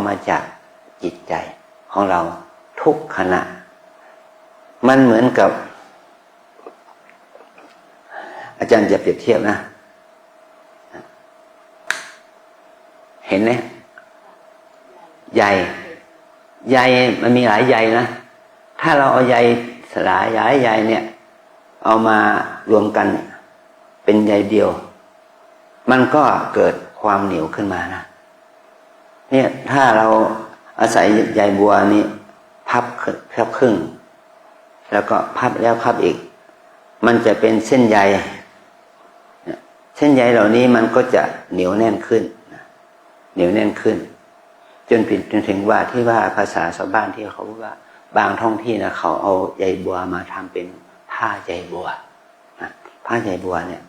มาจากจิตใจของเราทุกขณะมันเหมือนกับอาจารย์จะเปรียบเทียบนะเห็นไหมใยมันมีหลายใยนะถ้าเราเอาใยสลายใยเนี่ยเอามารวมกันเป็นใยเดียวมันก็เกิดความเหนียวขึ้นมานะเนี่ยถ้าเราอาศัยใยบัวนี้พับครึ่งแล้วก็พับแล้วพับอีกมันจะเป็นเส้นใยเหล่านี้มันก็จะเหนียวแน่นขึ้นจนถึงว่าที่ว่าภาษาชาวบ้านที่เขาว่าบางท้องที่นะเขาเอาใยบัวมาทำเป็นผ้าใยบัวผ้าใยบัวเนี่ย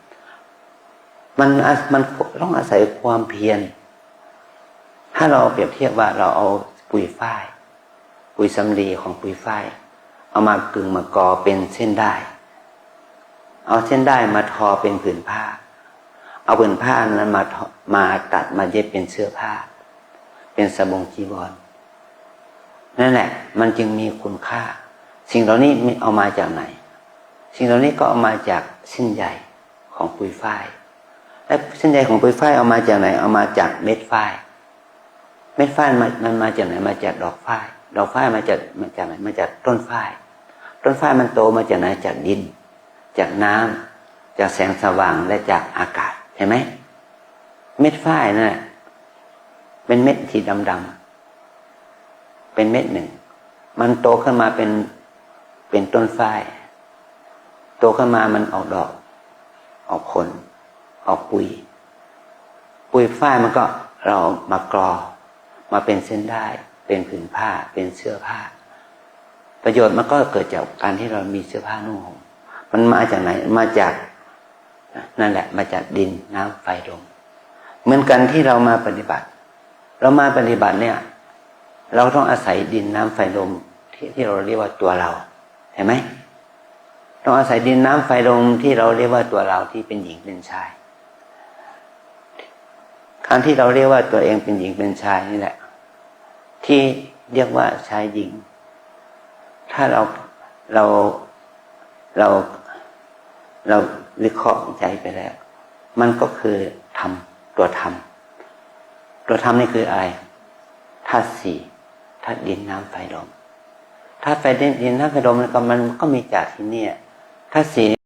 มันต้องอาศัยความเพียรถ้าเราเปรียบเทียบว่าเราเอาปุยฝ้ายปุยสำลีของปุยฝ้ายเอามากึ่งมากอเป็นเส้นได้เอาเส้นได้มาทอเป็นผืนผ้าเอาผืนผ้านั้นมาตัดมาเย็บเป็นเสื้อผ้าเป็นสบงจีวรนั่นแหละมันจึงมีคุณค่าสิ่งเหล่านี้เอามาจากไหนสิ่งเหล่านี้ก็เอามาจากเส้นใยของปุยฝ้ายและเส้นใยของปุยฝ้ายเอามาจากไหนเอามาจากเม็ดฝ้ายมันมาจากไหนมาจากดอกฝ้ายมาจากไหนมาจากต้นฝ้ายมันโตมาจากไหนจากดินจากน้ำจากแสงสว่างและจากอากาศใช่ไหมเม็ดฝ้ายนั่นแหละเป็นเม็ดสีดำๆเป็นเม็ดหนึ่งมันโตขึ้นมาเป็นต้นฝ้ายโตขึ้นมามันออกดอกออกผลออกปุยฝ้ายมันก็เรามากรอมาเป็นเส้นได้เป็นผืนผ้าเป็นเสื้อผ้าประโยชน์มันก็เกิดจากการที่เรามีเสื้อผ้านุ่งห่มมันมาจากไหนมาจากนั่นแหละมาจากดินน้ำไฟลมเหมือนกันที่เรามาปฏิบัติเนี่ยเราต้องอาศัยดินน้ำไฟลมที่เราเรียกว่าตัวเราเห็นไหมต้องอาศัยดินน้ำไฟลมที่เราเรียกว่าตัวเราที่เป็นหญิงเป็นชายการที่เราเรียกว่าตัวเองเป็นหญิงเป็นชายนี่แหละที่เรียกว่าชายหญิงถ้าเราวิเคราะห์ใจไปแล้วมันก็คือธรรมตัวธรรมนี่คืออะไรธาตุสี่ธาตุดินน้ำไฟลมธาตุไฟดินน้ำไฟลมมันก็มีจากที่นี่ธาตุสี่